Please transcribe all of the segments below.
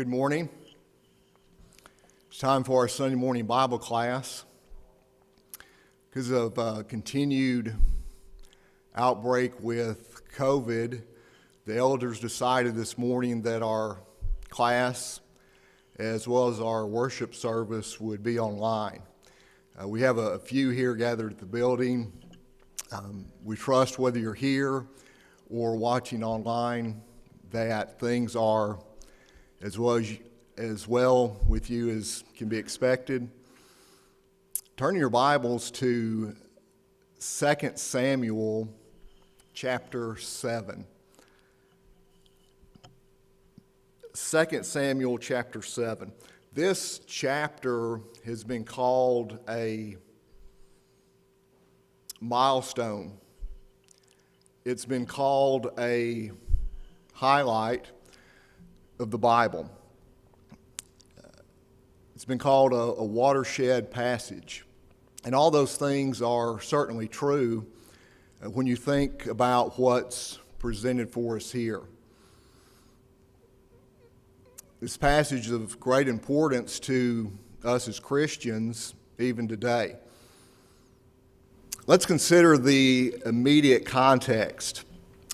Good morning. It's time for our Sunday morning Bible class. Because of continued outbreak with COVID, the elders decided this morning that our class, as well as our worship service, would be online. We have a few here gathered at the building. We trust whether you're here or watching online that things are as well with you as can be expected. Turn your Bibles to 2 Samuel chapter 7. 2 Samuel chapter 7. This chapter has been called a milestone. It's been called a highlight of the Bible. It's been called a watershed passage. And all those things are certainly true when you think about what's presented for us here. This passage is of great importance to us as Christians even today. Let's consider the immediate context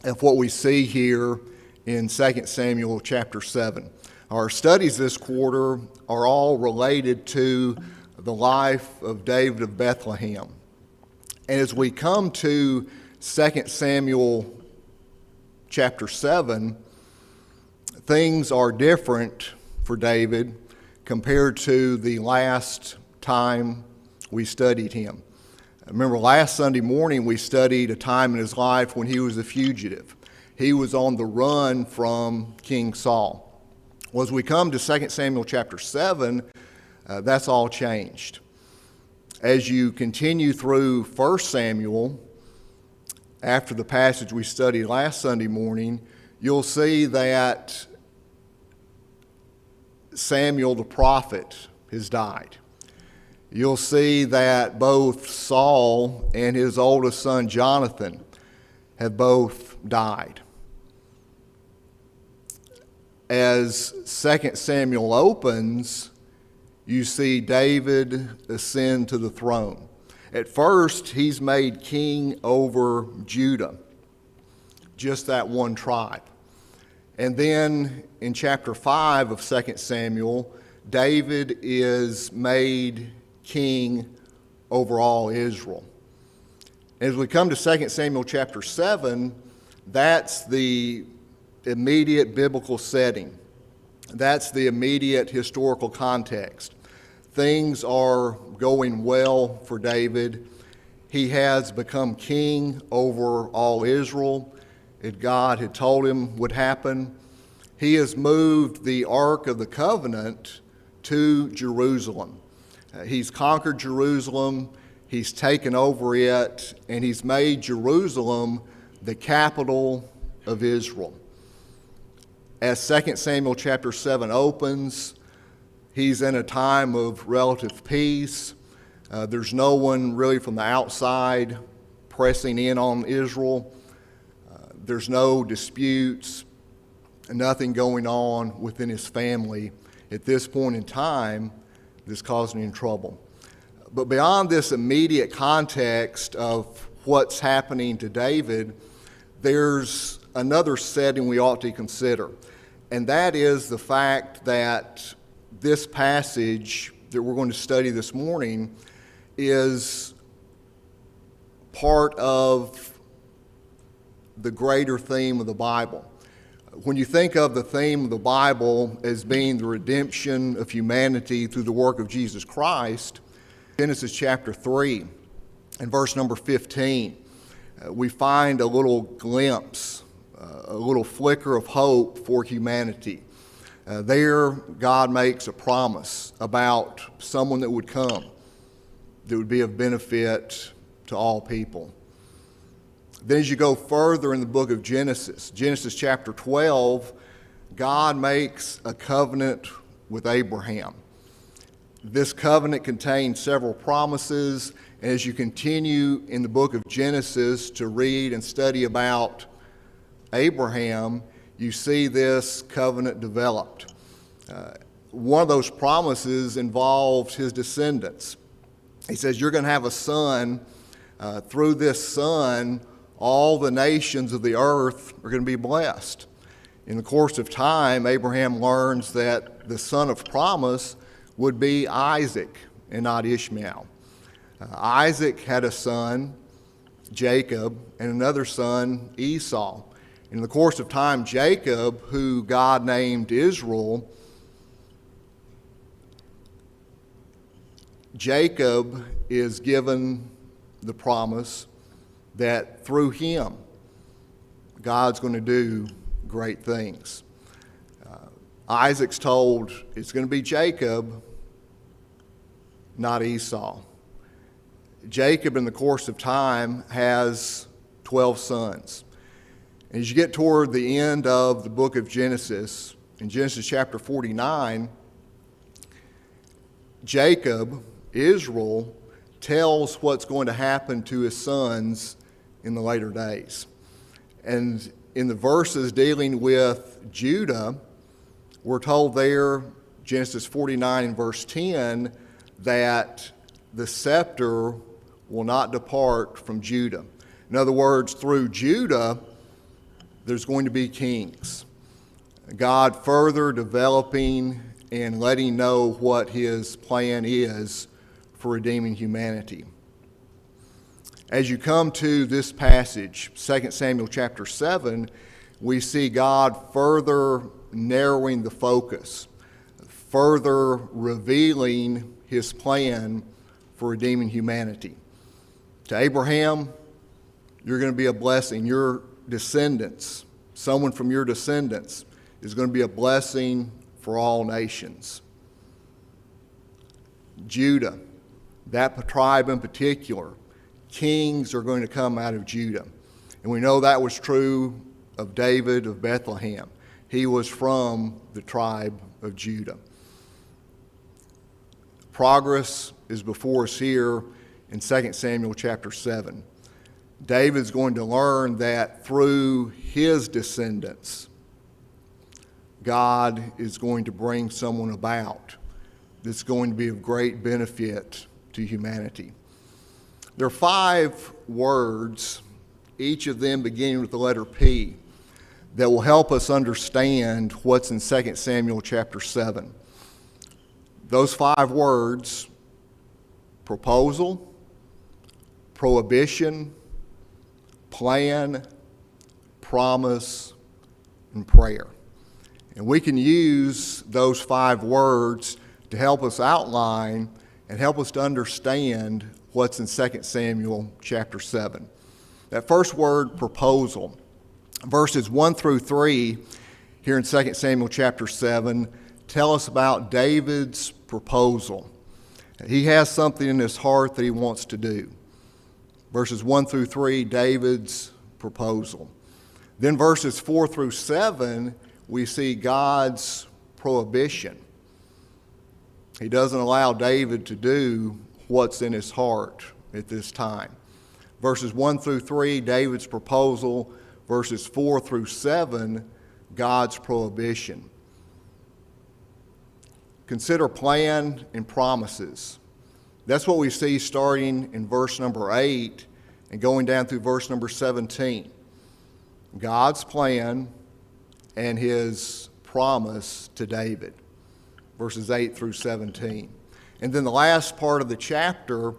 of what we see here in 2 Samuel chapter 7. Our studies this quarter are all related to the life of David of Bethlehem. And as we come to 2 Samuel chapter 7, things are different for David compared to the last time we studied him. Remember, last Sunday morning we studied a time in his life when he was a fugitive. He was on the run from King Saul. Well, as we come to 2 Samuel chapter 7, that's all changed. As you continue through 1 Samuel, after the passage we studied last Sunday morning, you'll see that Samuel the prophet has died. You'll see that both Saul and his oldest son Jonathan have both died. As 2 Samuel opens, you see David ascend to the throne. At first, he's made king over Judah, just that one tribe. And then in chapter 5 of 2 Samuel, David is made king over all Israel. As we come to 2 Samuel chapter 7, that's the immediate biblical setting. That's the immediate historical context. Things are going well for David. He has become king over all Israel. God had told him would happen. He has moved the Ark of the Covenant to Jerusalem. He's conquered Jerusalem, he's taken over it, and he's made Jerusalem the capital of Israel. As 2 Samuel chapter 7 opens, he's in a time of relative peace. There's no one really from the outside pressing in on Israel. There's no disputes, nothing going on within his family at this point in time that's causing him trouble. But beyond this immediate context of what's happening to David, there's another setting we ought to consider. And that is the fact that this passage that we're going to study this morning is part of the greater theme of the Bible. When you think of the theme of the Bible as being the redemption of humanity through the work of Jesus Christ, Genesis chapter 3 and verse number 15, we find a little glimpse, a little flicker of hope for humanity. There, God makes a promise about someone that would come, that would be of benefit to all people. Then as you go further in the book of Genesis chapter 12, God makes a covenant with Abraham. This covenant contains several promises, and as you continue in the book of Genesis to read and study about Abraham, you see this covenant developed. One of those promises involved his descendants. He says, you're going to have a son. Through this son, all the nations of the earth are going to be blessed. In the course of time, Abraham learns that the son of promise would be Isaac and not Ishmael. Isaac had a son, Jacob, and another son, Esau. In the course of time, Jacob, who God named Israel, Jacob is given the promise that through him, God's going to do great things. Isaac's told it's going to be Jacob, not Esau. Jacob, in the course of time, has 12 sons. And as you get toward the end of the book of Genesis, in Genesis chapter 49, Jacob, Israel, tells what's going to happen to his sons in the later days. And in the verses dealing with Judah, we're told there, Genesis 49 and verse 10, that the scepter will not depart from Judah. In other words, through Judah, there's going to be kings. God further developing and letting know what his plan is for redeeming humanity. As you come to this passage, 2 Samuel chapter 7, we see God further narrowing the focus, further revealing his plan for redeeming humanity. To Abraham, you're going to be a blessing. Your descendants, someone from your descendants, is going to be a blessing for all nations. Judah, that tribe in particular, kings are going to come out of Judah. And we know that was true of David of Bethlehem. He was from the tribe of Judah. Progress is before us here in 2 Samuel chapter 7. David's going to learn that through his descendants, God is going to bring someone about that's going to be of great benefit to humanity. There are 5 words, each of them beginning with the letter P, that will help us understand what's in 2 Samuel chapter 7. Those 5 words: proposal, prohibition, plan, promise, and prayer. And we can use those 5 words to help us outline and help us to understand what's in 2 Samuel chapter 7. That first word, proposal, verses 1 through 3 here in 2 Samuel chapter 7 tell us about David's proposal. He has something in his heart that he wants to do. Verses 1 through 3, David's proposal. Then verses 4 through 7, we see God's prohibition. He doesn't allow David to do what's in his heart at this time. Verses 1 through 3, David's proposal. Verses 4 through 7, God's prohibition. Consider plan and promises. That's what we see starting in verse number 8 and going down through verse number 17. God's plan and his promise to David, verses 8 through 17. And then the last part of the chapter,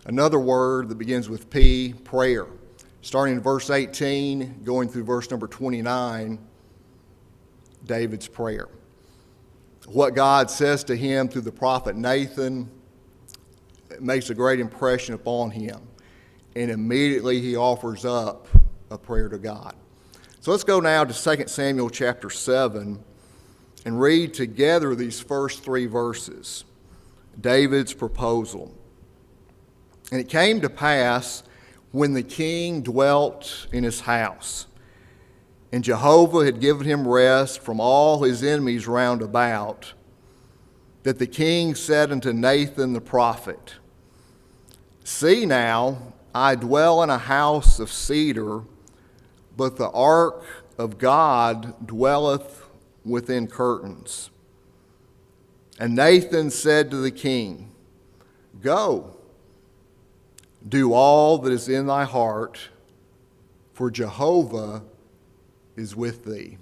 another word that begins with P, prayer. Starting in verse 18, going through verse number 29, David's prayer. What God says to him through the prophet Nathan makes a great impression upon him. And immediately he offers up a prayer to God. So let's go now to 2 Samuel chapter 7 and read together these first 3 verses. David's proposal. And it came to pass when the king dwelt in his house, and Jehovah had given him rest from all his enemies round about, that the king said unto Nathan the prophet, See now, I dwell in a house of cedar, but the ark of God dwelleth within curtains. And Nathan said to the king, Go, do all that is in thy heart, for Jehovah is with thee.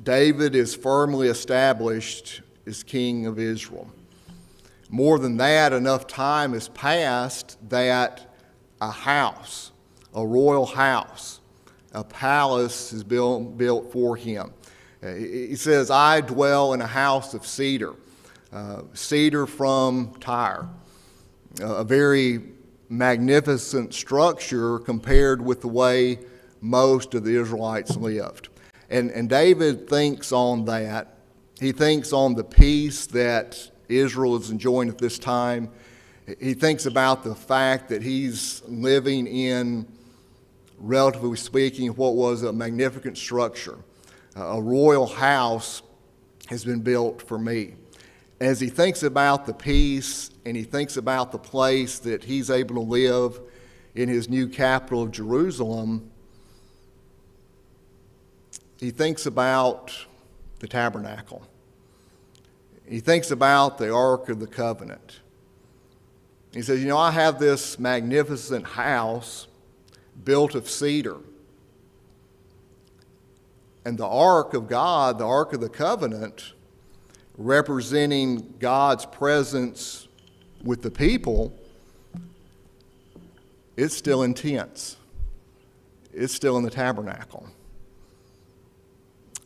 David is firmly established as king of Israel. More than that, enough time has passed that a house, a royal house, a palace is built for him. He says, I dwell in a house of cedar, cedar from Tyre, a very magnificent structure compared with the way most of the Israelites lived. And David thinks on that. He thinks on the peace that Israel is enjoying at this time. He thinks about the fact that he's living in, relatively speaking, what was a magnificent structure. A royal house has been built for me. As he thinks about the peace and he thinks about the place that he's able to live in his new capital of Jerusalem, he thinks about the tabernacle. He thinks about the Ark of the Covenant. He says, I have this magnificent house built of cedar. And the Ark of God, the Ark of the Covenant, representing God's presence with the people, it's still in tents. It's still in the tabernacle.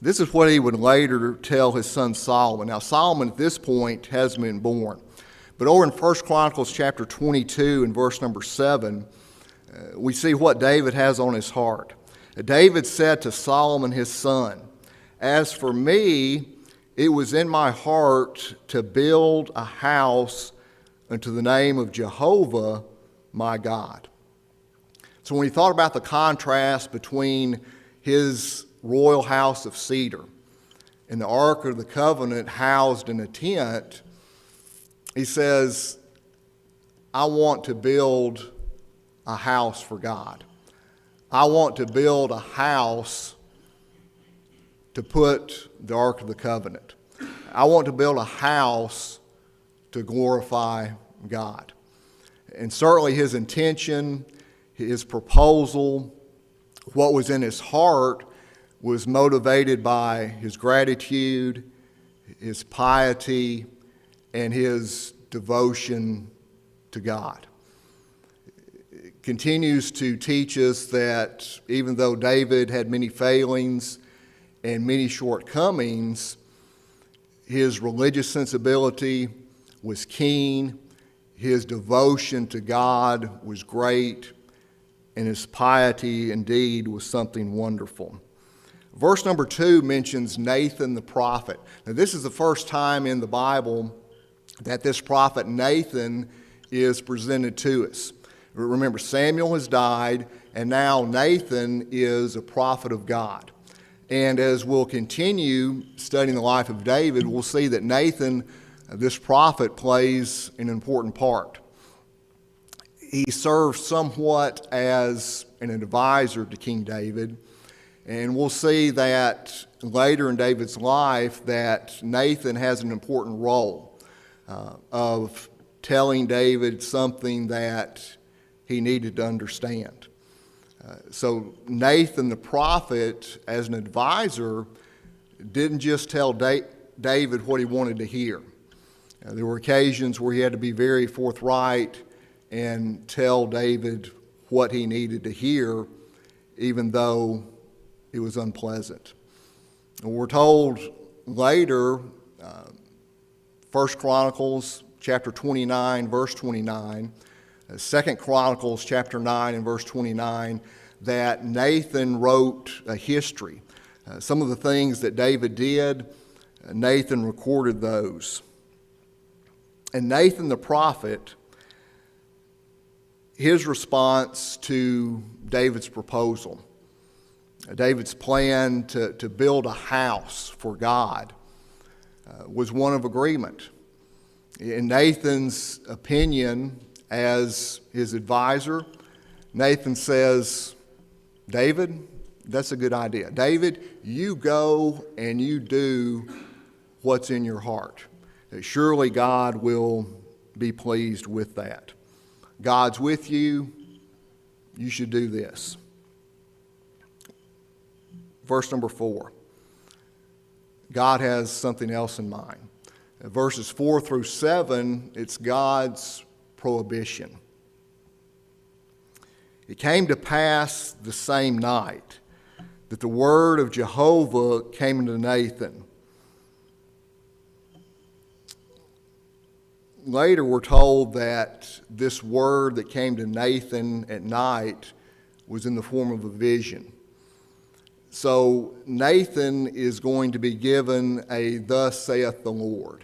This is what he would later tell his son Solomon. Now, Solomon at this point hasn't been born. But over in 1 Chronicles chapter 22 and verse number 7, we see what David has on his heart. David said to Solomon his son, As for me, it was in my heart to build a house unto the name of Jehovah my God. So when he thought about the contrast between his royal house of cedar and the Ark of the Covenant housed in a tent, he says, I want to build a house for God. I want to build a house to put the Ark of the Covenant. I want to build a house to glorify God. And certainly his intention, his proposal, what was in his heart was motivated by his gratitude, his piety, and his devotion to God. It continues to teach us that even though David had many failings and many shortcomings, his religious sensibility was keen, his devotion to God was great, and his piety indeed was something wonderful. Verse number 2 mentions Nathan the prophet. Now, this is the first time in the Bible that this prophet Nathan is presented to us. Remember, Samuel has died, and now Nathan is a prophet of God. And as we'll continue studying the life of David, we'll see that Nathan, this prophet, plays an important part. He serves somewhat as an advisor to King David, and we'll see that later in David's life that Nathan has an important role of telling David something that he needed to understand. So Nathan the prophet, as an advisor, didn't just tell David what he wanted to hear. There were occasions where he had to be very forthright and tell David what he needed to hear, even though it was unpleasant. And we're told later, 1 Chronicles chapter 29, verse 29, 2 Chronicles chapter 9 and verse 29, that Nathan wrote a history. Some of the things that David did, Nathan recorded those. And Nathan the prophet, his response to David's proposal, David's plan to build a house for God, was one of agreement. In Nathan's opinion, as his advisor, Nathan says, David, that's a good idea. David, you go and you do what's in your heart. Surely God will be pleased with that. God's with you. You should do this. Verse number 4. God has something else in mind. Verses 4 through 7, it's God's prohibition. It came to pass the same night that the word of Jehovah came unto Nathan. Later we're told that this word that came to Nathan at night was in the form of a vision. So Nathan is going to be given a "Thus saith the Lord."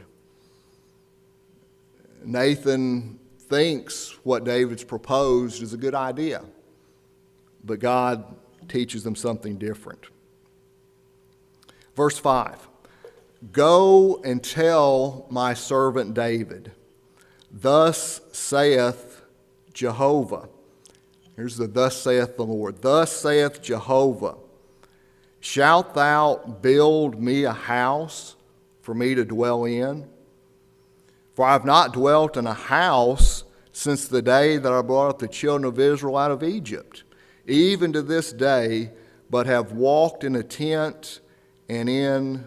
Nathan thinks what David's proposed is a good idea, but God teaches them something different. Verse 5, "Go and tell my servant David, thus saith Jehovah." Here's the "Thus saith the Lord." "Thus saith Jehovah, shalt thou build me a house for me to dwell in? For I have not dwelt in a house since the day that I brought up the children of Israel out of Egypt, even to this day, but have walked in a tent and in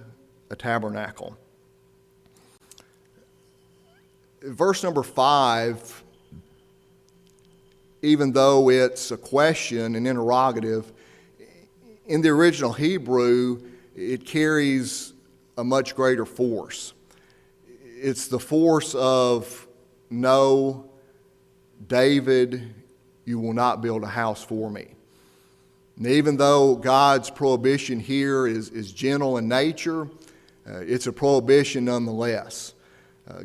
a tabernacle." Verse number 5, even though it's a question, an interrogative, in the original Hebrew, it carries a much greater force. It's the force of, "No, David, you will not build a house for me." And even though God's prohibition here is gentle in nature, it's a prohibition nonetheless.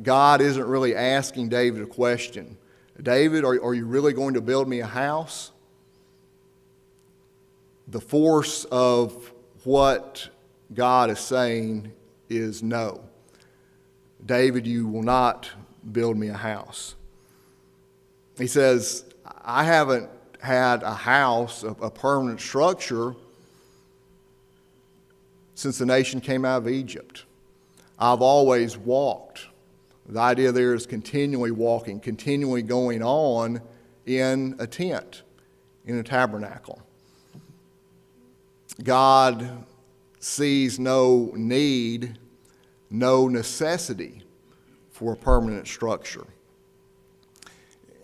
God isn't really asking David a question. "David, are you really going to build me a house?" The force of what God is saying is no. "David, you will not build me a house." He says, "I haven't had a house, a permanent structure, since the nation came out of Egypt. I've always walked." The idea there is continually walking, continually going on in a tent, in a tabernacle. God sees no need, no necessity for a permanent structure.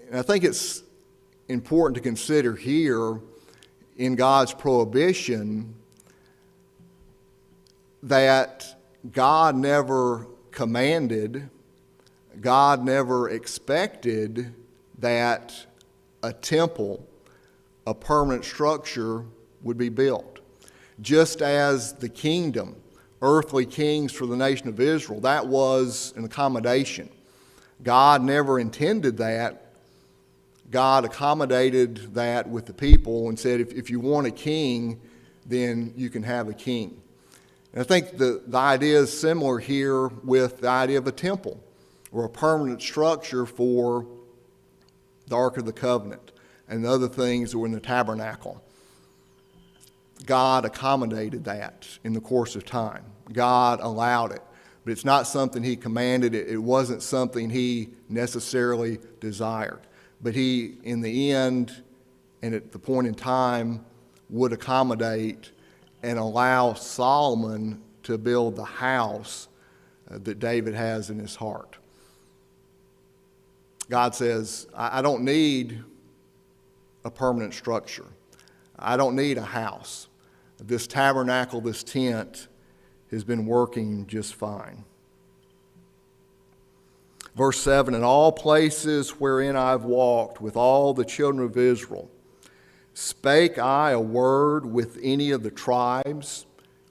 And I think it's important to consider here in God's prohibition that God never commanded, God never expected that a temple, a permanent structure, would be built. Just as the kingdom, earthly kings for the nation of Israel, that was an accommodation. God never intended that. God accommodated that with the people and said, if you want a king, then you can have a king. And I think the idea is similar here with the idea of a temple or a permanent structure for the Ark of the Covenant and the other things that were in the tabernacle. God accommodated that in the course of time. God allowed it. But it's not something he commanded. It wasn't something he necessarily desired. But he, in the end and at the point in time, would accommodate and allow Solomon to build the house that David has in his heart. God says, I don't need a permanent structure. I don't need a house. This tabernacle, this tent, has been working just fine. Verse 7, "In all places wherein I've walked with all the children of Israel, spake I a word with any of the tribes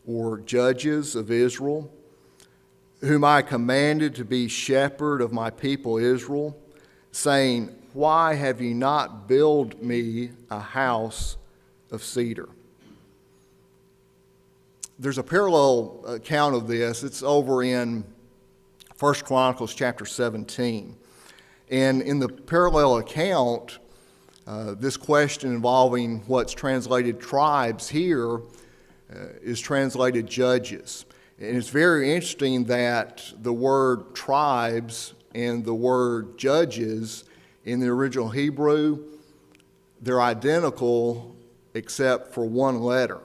or judges of Israel, whom I commanded to be shepherd of my people Israel, saying, Why have ye not built me a house of cedar?" There's a parallel account of this. It's over in 1 Chronicles chapter 17. And in the parallel account, this question involving what's translated tribes here is translated judges. And it's very interesting that the word tribes and the word judges in the original Hebrew, they're identical except for one letter.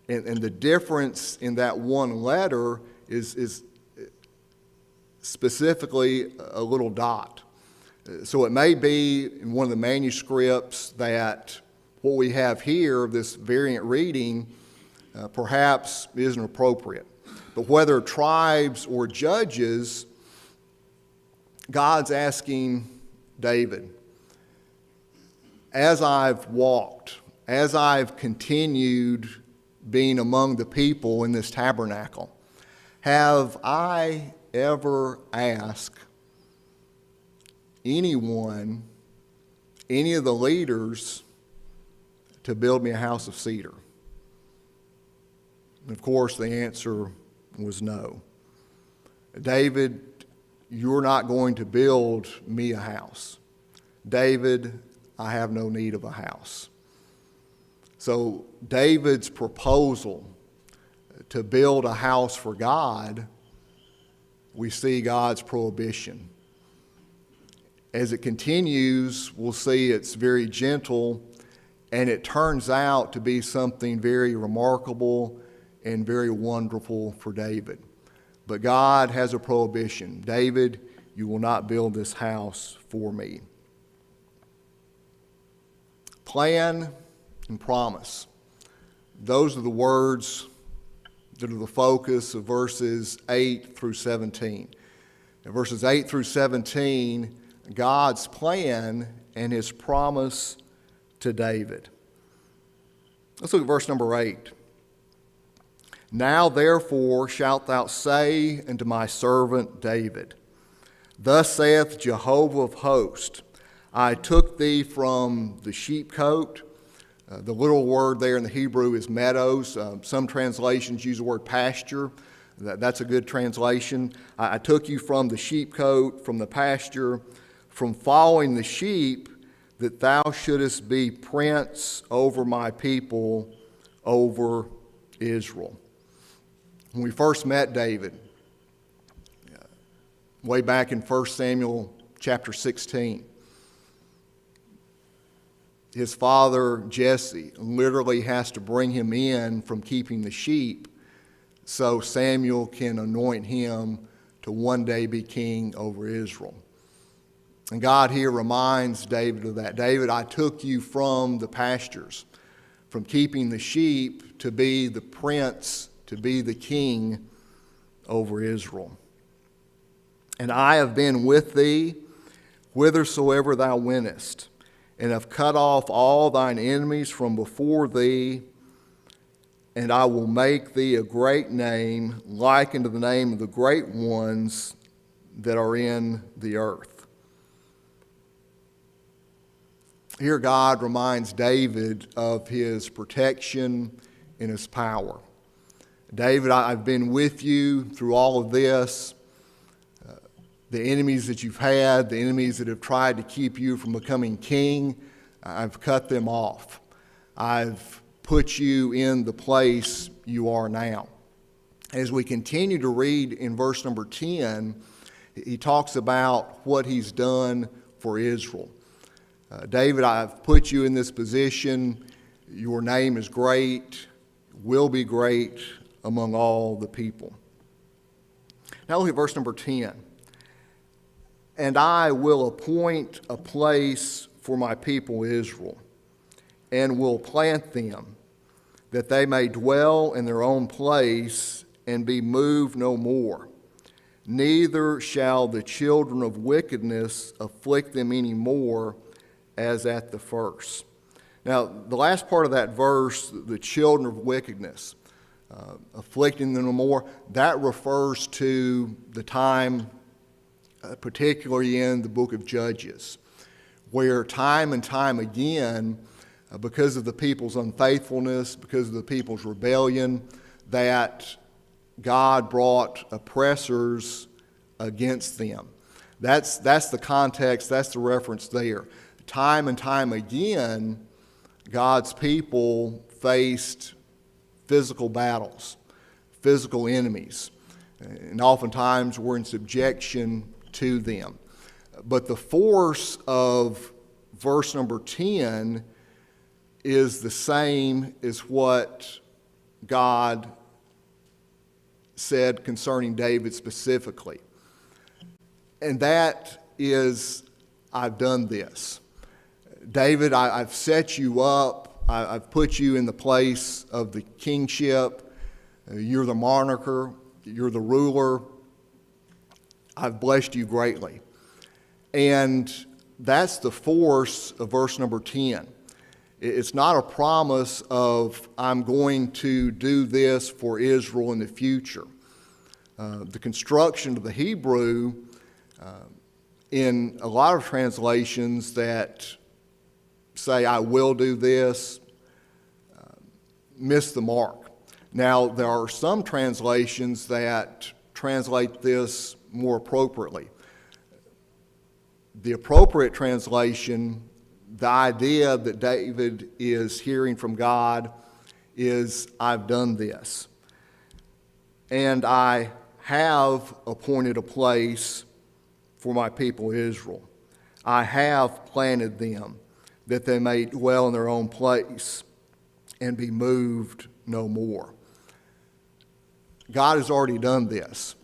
And the difference in that one letter is specifically a little dot. So it may be in one of the manuscripts that what we have here, this variant reading, perhaps isn't appropriate. But whether tribes or judges, God's asking David, as I've walked, as I've continued being among the people in this tabernacle, have I ever asked anyone, any of the leaders, to build me a house of cedar? And of course, the answer was no. David, you're not going to build me a house. David, I have no need of a house. So David's proposal to build a house for God, we see God's prohibition. As it continues, we'll see it's very gentle, and it turns out to be something very remarkable and very wonderful for David. But God has a prohibition. David, you will not build this house for me. Plan and promise. Those are the words that are the focus of verses 8 through 17. In verses 8 through 17, God's plan and his promise to David. Let's look at verse number 8. Now therefore shalt thou say unto my servant David, Thus saith Jehovah of hosts, I took thee from the sheepcote. The little word there in the Hebrew is meadows. Some translations use the word pasture. That's a good translation. I took you from the sheepcote, from the pasture, from following the sheep, that thou shouldest be prince over my people, over Israel. When we first met David, way back in 1 Samuel chapter 16, his father, Jesse, literally has to bring him in from keeping the sheep so Samuel can anoint him to one day be king over Israel. And God here reminds David of that. David, I took you from the pastures, from keeping the sheep to be the prince, to be the king over Israel. And I have been with thee whithersoever thou wentest, and have cut off all thine enemies from before thee, and I will make thee a great name, like unto the name of the great ones that are in the earth. Here God reminds David of his protection and his power. David, I've been with you through all of this. The enemies that you've had, the enemies that have tried to keep you from becoming king, I've cut them off. I've put you in the place you are now. As we continue to read in verse number 10, he talks about what he's done for Israel. David, I've put you in this position. Your name is great, will be great among all the people. Now look at verse number 10. And I will appoint a place for my people Israel, and will plant them, that they may dwell in their own place and be moved no more. Neither shall the children of wickedness afflict them any more, as at the first. Now, the last part of that verse, the children of wickedness, afflicting them no more, that refers to the time, particularly in the book of Judges, where time and time again, because of the people's unfaithfulness, because of the people's rebellion, that God brought oppressors against them. That's the context, that's the reference there. Time and time again, God's people faced physical battles, physical enemies. And oftentimes we're in subjection to them. But the force of verse number 10 is the same as what God said concerning David specifically. And that is, I've done this. David, I've set you up. I've put you in the place of the kingship. You're the monarcher. You're the ruler. I've blessed you greatly. And that's the force of verse number 10. It's not a promise of, I'm going to do this for Israel in the future. The construction of the Hebrew, in a lot of translations that say, I will do this, miss the mark. Now, there are some translations that translate this more appropriately. The appropriate translation, the idea that David is hearing from God is, I've done this. And I have appointed a place for my people Israel. I have planted them that they may dwell in their own place and be moved no more. God has already done this.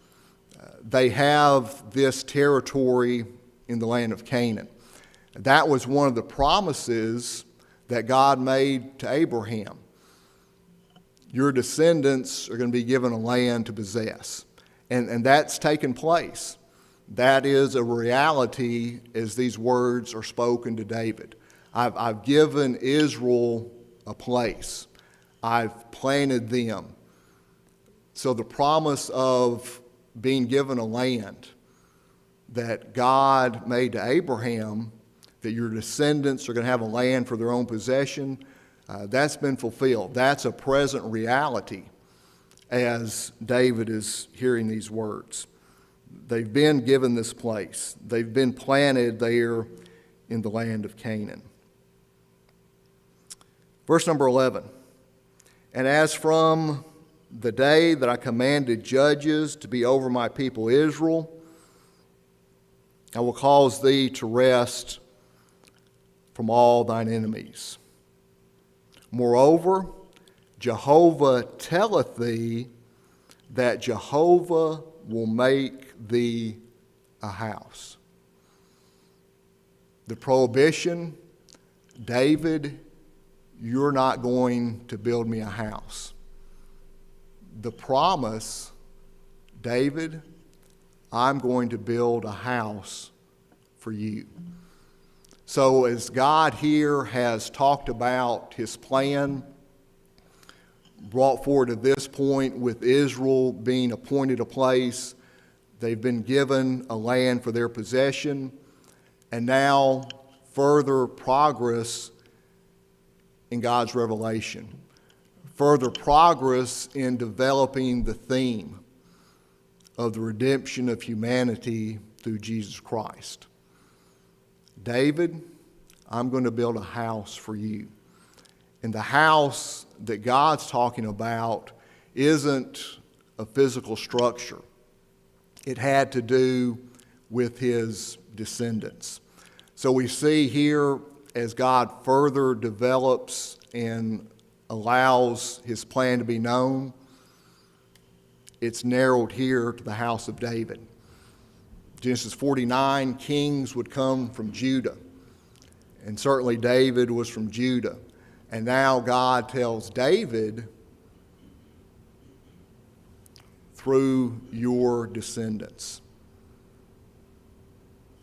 They have this territory in the land of Canaan. That was one of the promises that God made to Abraham. Your descendants are going to be given a land to possess. And that's taken place. That is a reality as these words are spoken to David. I've given Israel a place. I've planted them. So the promise of being given a land that God made to Abraham, that your descendants are going to have a land for their own possession, that's been fulfilled. That's a present reality as David is hearing these words. They've been given this place. They've been planted there in the land of Canaan. Verse number 11. And as from the day that I commanded judges to be over my people Israel, I will cause thee to rest from all thine enemies. Moreover, Jehovah telleth thee that Jehovah will make thee a house. The prohibition, David, you're not going to build me a house. The promise, David, I'm going to build a house for you. So as God here has talked about his plan, brought forward to this point with Israel being appointed a place, they've been given a land for their possession, and now further progress in God's revelation, further progress in developing the theme of the redemption of humanity through Jesus Christ. David, I'm going to build a house for you. And the house that God's talking about isn't a physical structure. It had to do with his descendants. So we see here as God further develops and allows his plan to be known, it's narrowed here to the house of David. Genesis 49, kings would come from Judah. And certainly David was from Judah. And now God tells David, through your descendants,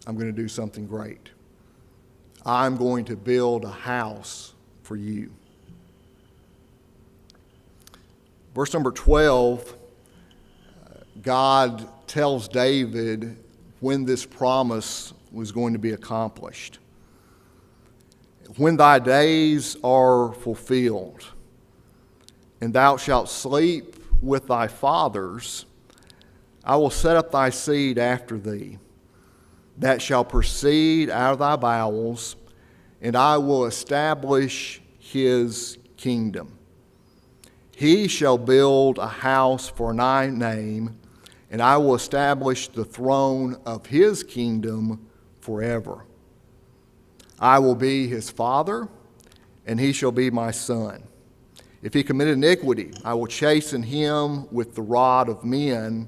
I'm going to do something great. I'm going to build a house for you. Verse number 12, God tells David when this promise was going to be accomplished. When thy days are fulfilled, and thou shalt sleep with thy fathers, I will set up thy seed after thee, that shall proceed out of thy bowels, and I will establish his kingdom. He shall build a house for my name, and I will establish the throne of his kingdom forever. I will be his father, and he shall be my son. If he commit iniquity, I will chasten him with the rod of men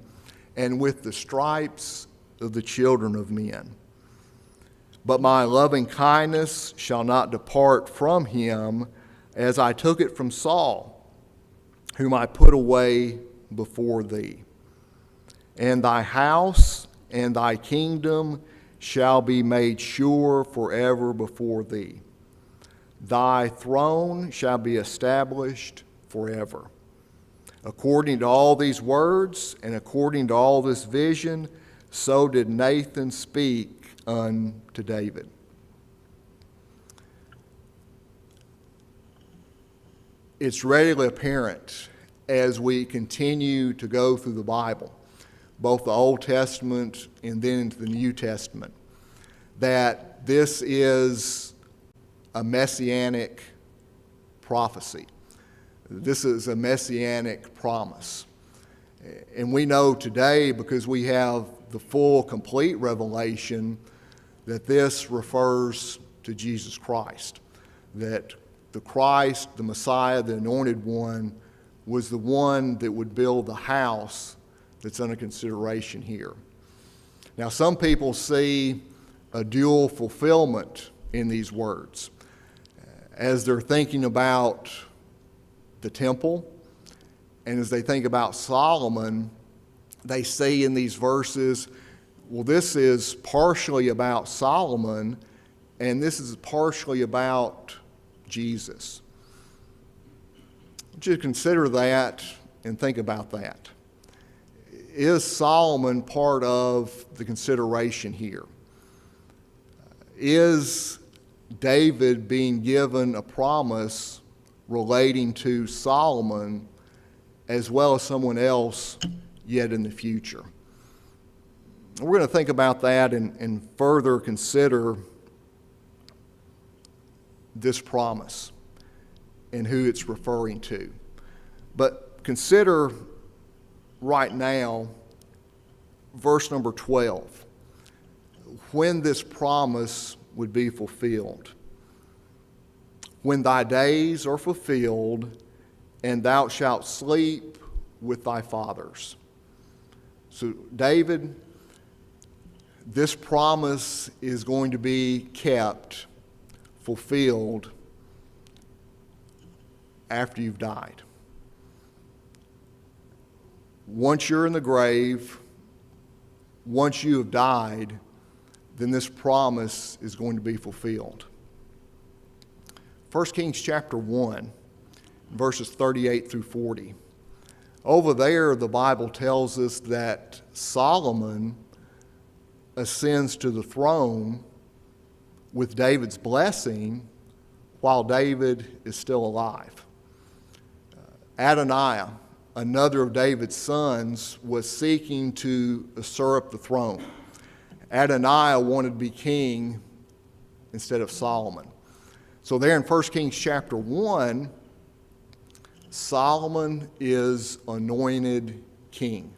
and with the stripes of the children of men. But my loving kindness shall not depart from him, as I took it from Saul, whom I put away before thee. And thy house and thy kingdom shall be made sure forever before thee. Thy throne shall be established forever. According to all these words and according to all this vision, so did Nathan speak unto David. It's readily apparent as we continue to go through the Bible, both the Old Testament and then into the New Testament, that this is a messianic prophecy. This is a messianic promise. And we know today, because we have the full, complete revelation, that this refers to Jesus Christ, that the Christ, the Messiah, the Anointed One, was the one that would build the house that's under consideration here. Now, some people see a dual fulfillment in these words. As they're thinking about the temple, and as they think about Solomon, they see in these verses, well, this is partially about Solomon, and this is partially about Jesus. Just consider that and think about that. Is Solomon part of the consideration here? Is David being given a promise relating to Solomon as well as someone else yet in the future? We're going to think about that and further consider this promise and who it's referring to. But consider right now verse number 12, when this promise would be fulfilled. When thy days are fulfilled, and thou shalt sleep with thy fathers. So, David, this promise is going to be kept, fulfilled, after you've died. Once you're in the grave, once you have died, then this promise is going to be fulfilled. 1 Kings chapter 1, verses 38 through 40. Over there, the Bible tells us that Solomon ascends to the throne with David's blessing while David is still alive. Adoniah, another of David's sons, was seeking to usurp the throne. Adoniah wanted to be king instead of Solomon. So there in 1 Kings chapter 1, Solomon is anointed king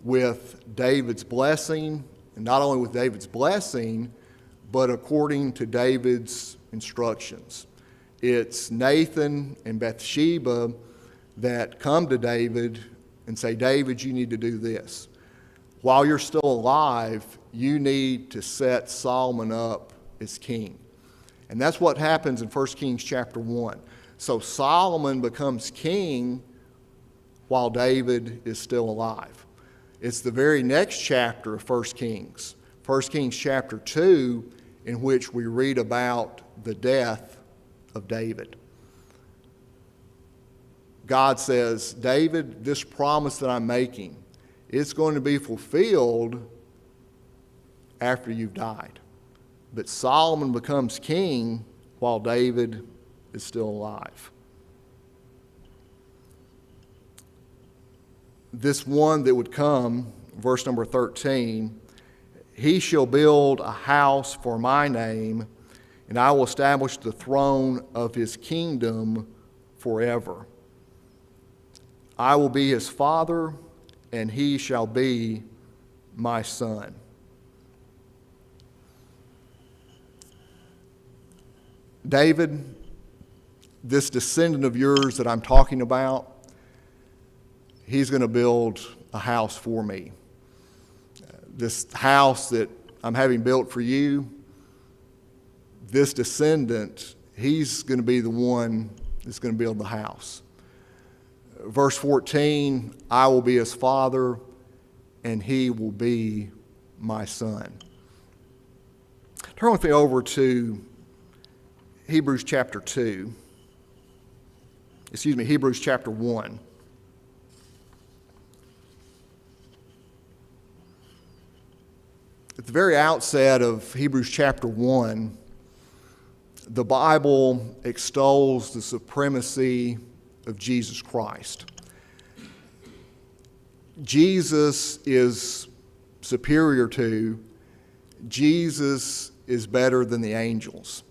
with David's blessing, and not only with David's blessing, but according to David's instructions. It's Nathan and Bathsheba that come to David and say, David, you need to do this. While you're still alive, you need to set Solomon up as king. And that's what happens in 1 Kings chapter 1. So Solomon becomes king while David is still alive. It's the very next chapter of 1 Kings, 1 Kings chapter 2, in which we read about the death of David. God says, David, this promise that I'm making, it's going to be fulfilled after you've died. But Solomon becomes king while David is still alive. This one that would come, verse number 13, he shall build a house for my name, and I will establish the throne of his kingdom forever. I will be his father, and he shall be my son. David, this descendant of yours that I'm talking about, he's going to build a house for me. This house that I'm having built for you, this descendant, he's going to be the one that's going to build the house. Verse 14, I will be his father, and he will be my son. Turn with me over to Hebrews chapter 1. At the very outset of Hebrews chapter 1, the Bible extols the supremacy of Jesus Christ. Jesus is superior to, Jesus is better than the angels.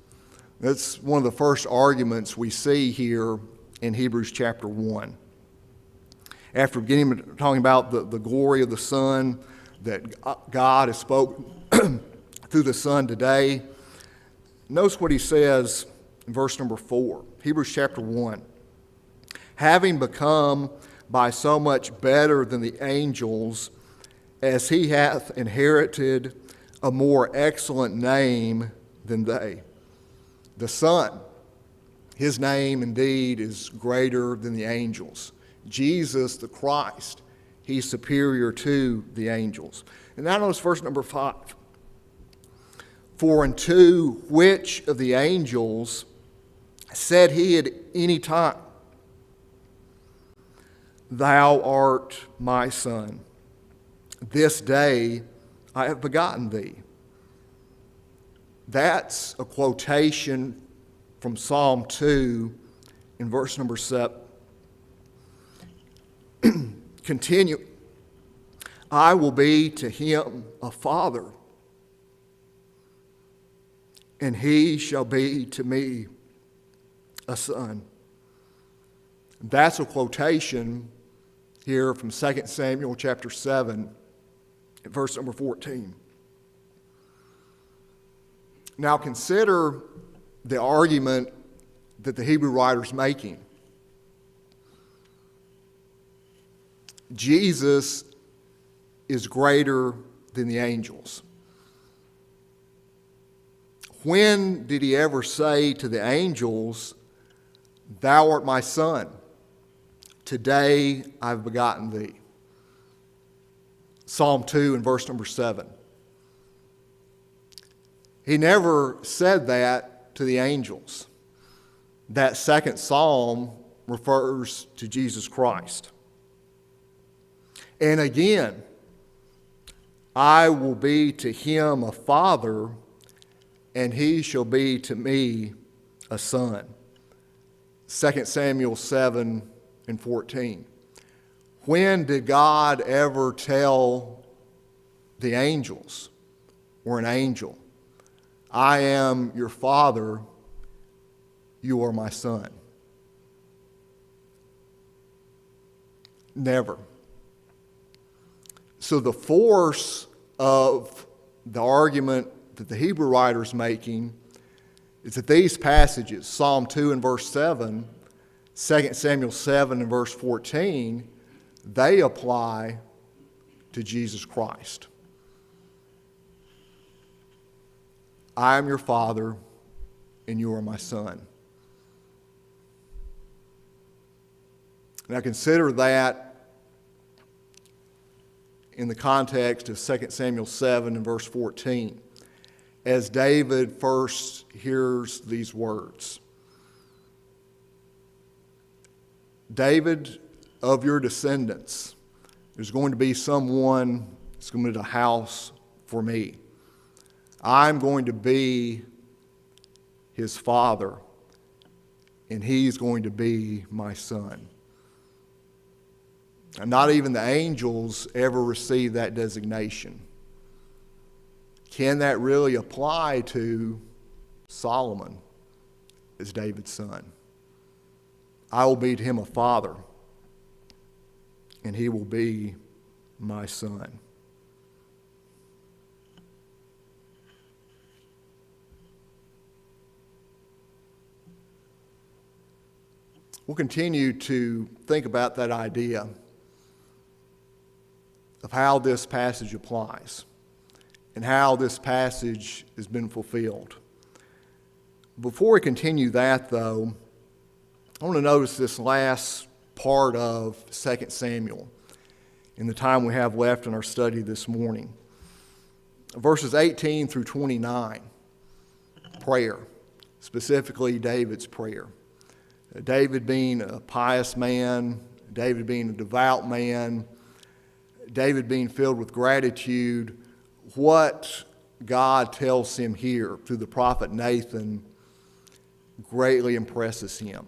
That's one of the first arguments we see here in Hebrews chapter 1. After beginning talking about the glory of the Son, that God has spoken through the Son today, notice what he says in verse number 4, Hebrews chapter 1. Having become by so much better than the angels, as he hath inherited a more excellent name than they. The Son, his name indeed is greater than the angels. Jesus, the Christ, he's superior to the angels. And now notice verse number 5. For unto which of the angels said he at any time, Thou art my son, this day I have begotten thee. That's a quotation from Psalm 2 in verse number 7. Continue. I will be to him a father, and he shall be to me a son. That's a quotation here from 2 Samuel chapter 7, verse number 14. Now consider the argument that the Hebrew writer's making. Jesus is greater than the angels. When did he ever say to the angels, Thou art my son, today I've begotten thee? Psalm 2 and verse number 7. He never said that to the angels. That second psalm refers to Jesus Christ. And again, I will be to him a father, and he shall be to me a son. 2 Samuel 7 and 14. When did God ever tell the angels or an angel, I am your father, you are my son? Never. So the force of the argument that the Hebrew writer is making is that these passages, Psalm 2 and verse 7, 2 Samuel 7 and verse 14, they apply to Jesus Christ. I am your father, and you are my son. Now consider that in the context of 2 Samuel 7 and verse 14, as David first hears these words. David, of your descendants, there's going to be someone that's going to build a house for me. I'm going to be his father, and he's going to be my son. And not even the angels ever received that designation. Can that really apply to Solomon as David's son? I will be to him a father, and he will be my son. We'll continue to think about that idea of how this passage applies and how this passage has been fulfilled. Before we continue that, though, I want to notice this last part of 2 Samuel in the time we have left in our study this morning. Verses 18 through 29, prayer, specifically David's prayer. David being a pious man, David being a devout man, David being filled with gratitude, what God tells him here through the prophet Nathan greatly impresses him.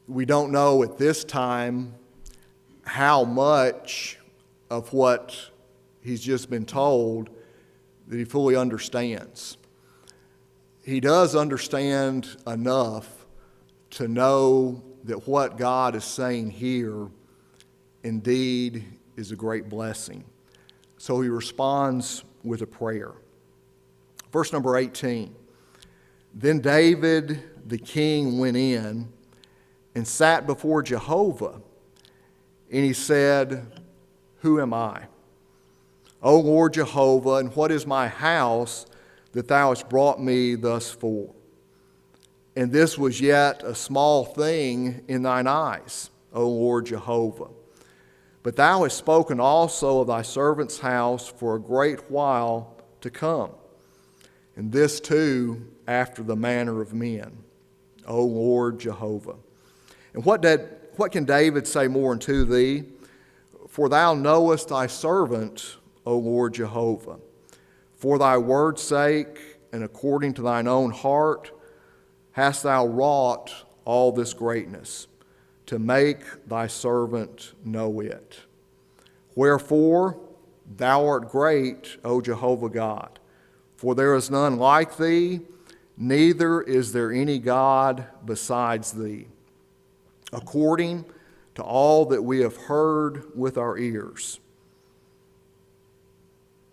We don't know at this time how much of what he's just been told that he fully understands. He does understand enough to know that what God is saying here indeed is a great blessing. So he responds with a prayer. Verse number 18. Then David the king went in and sat before Jehovah, and he said, Who am I, O Lord Jehovah, and what is my house that thou hast brought me thus for? And this was yet a small thing in thine eyes, O Lord Jehovah. But thou hast spoken also of thy servant's house for a great while to come, and this too after the manner of men, O Lord Jehovah. And what can David say more unto thee? For thou knowest thy servant, O Lord Jehovah. For thy word's sake, and according to thine own heart, hast thou wrought all this greatness, to make thy servant know it. Wherefore, thou art great, O Jehovah God, for there is none like thee, neither is there any God besides thee, according to all that we have heard with our ears.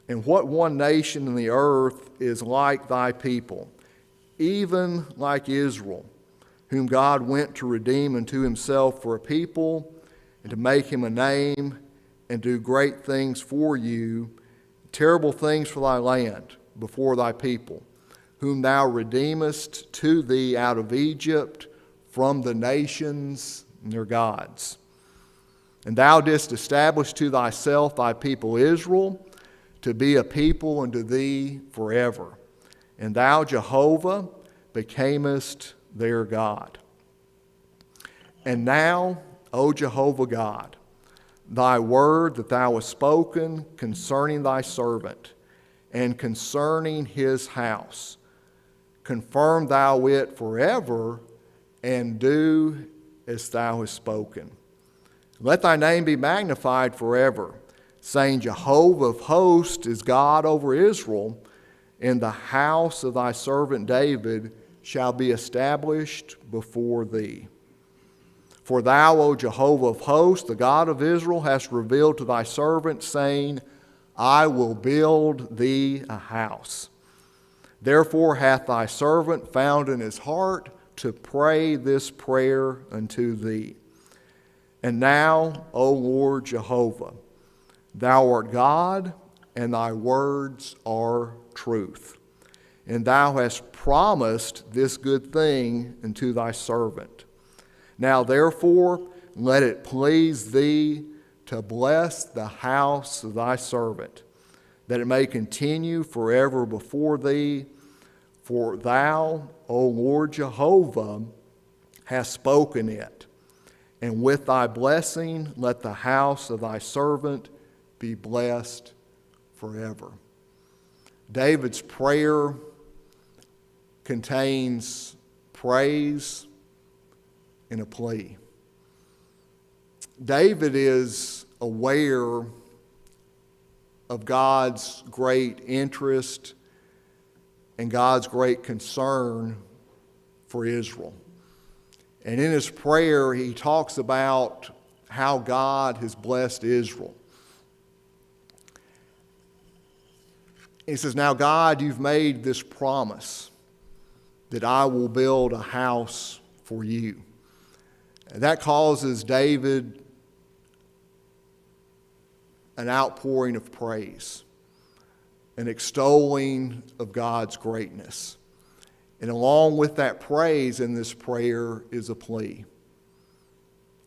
And what one nation in the earth is like thy people, even like Israel, whom God went to redeem unto himself for a people, and to make him a name, and do great things for you, terrible things for thy land before thy people, whom thou redeemest to thee out of Egypt from the nations and their gods. And thou didst establish to thyself thy people Israel, to be a people unto thee forever. And thou, Jehovah, becamest their God. And now, O Jehovah God, thy word that thou hast spoken concerning thy servant, and concerning his house, confirm thou it forever, and do as thou hast spoken. Let thy name be magnified forever, saying, Jehovah of hosts is God over Israel, and the house of thy servant David shall be established before thee. For thou, O Jehovah of hosts, the God of Israel, hast revealed to thy servant, saying, I will build thee a house. Therefore hath thy servant found in his heart to pray this prayer unto thee. And now, O Lord Jehovah, thou art God, and thy words are truth. And thou hast promised this good thing unto thy servant. Now therefore, let it please thee to bless the house of thy servant, that it may continue forever before thee. For thou, O Lord Jehovah, hast spoken it. And with thy blessing, let the house of thy servant be blessed forever. David's prayer contains praise and a plea. David is aware of God's great interest and God's great concern for Israel. And in his prayer, he talks about how God has blessed Israel. He says, now God, you've made this promise that I will build a house for you. And that causes David an outpouring of praise, an extolling of God's greatness. And along with that praise in this prayer is a plea.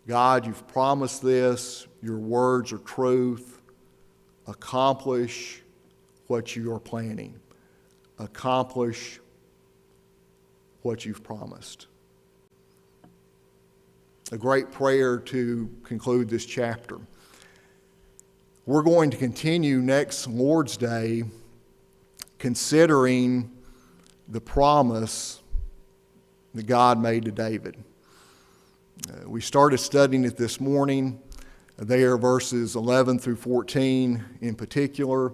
God, you've promised this. Your words are truth. Accomplish what you are planning. Accomplish what you've promised. A great prayer to conclude this chapter. We're going to continue next Lord's Day considering the promise that God made to David. We started studying it this morning. There, verses 11 through 14 in particular.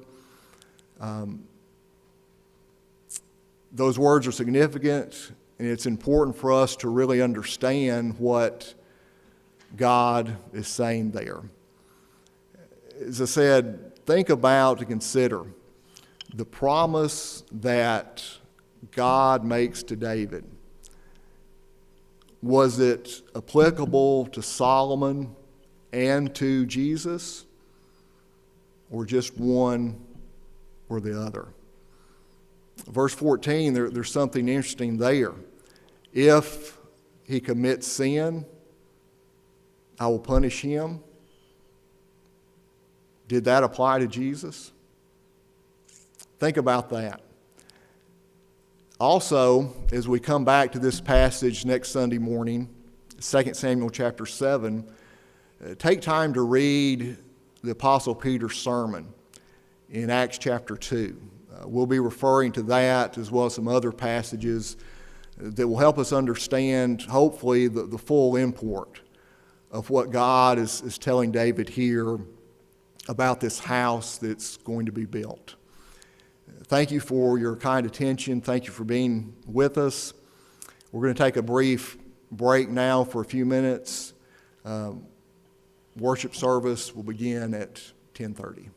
Those words are significant, and it's important for us to really understand what God is saying there. As I said, think about and consider the promise that God makes to David. Was it applicable to Solomon and to Jesus, or just one or the other? Verse 14, there's something interesting there. If he commits sin, I will punish him. Did that apply to Jesus? Think about that. Also, as we come back to this passage next Sunday morning, 2 Samuel chapter 7, take time to read the Apostle Peter's sermon in Acts chapter 2. We'll be referring to that as well as some other passages that will help us understand, hopefully, the full import of what God is telling David here about this house that's going to be built. Thank you for your kind attention. Thank you for being with us. We're going to take a brief break now for a few minutes. Worship service will begin at 10:30.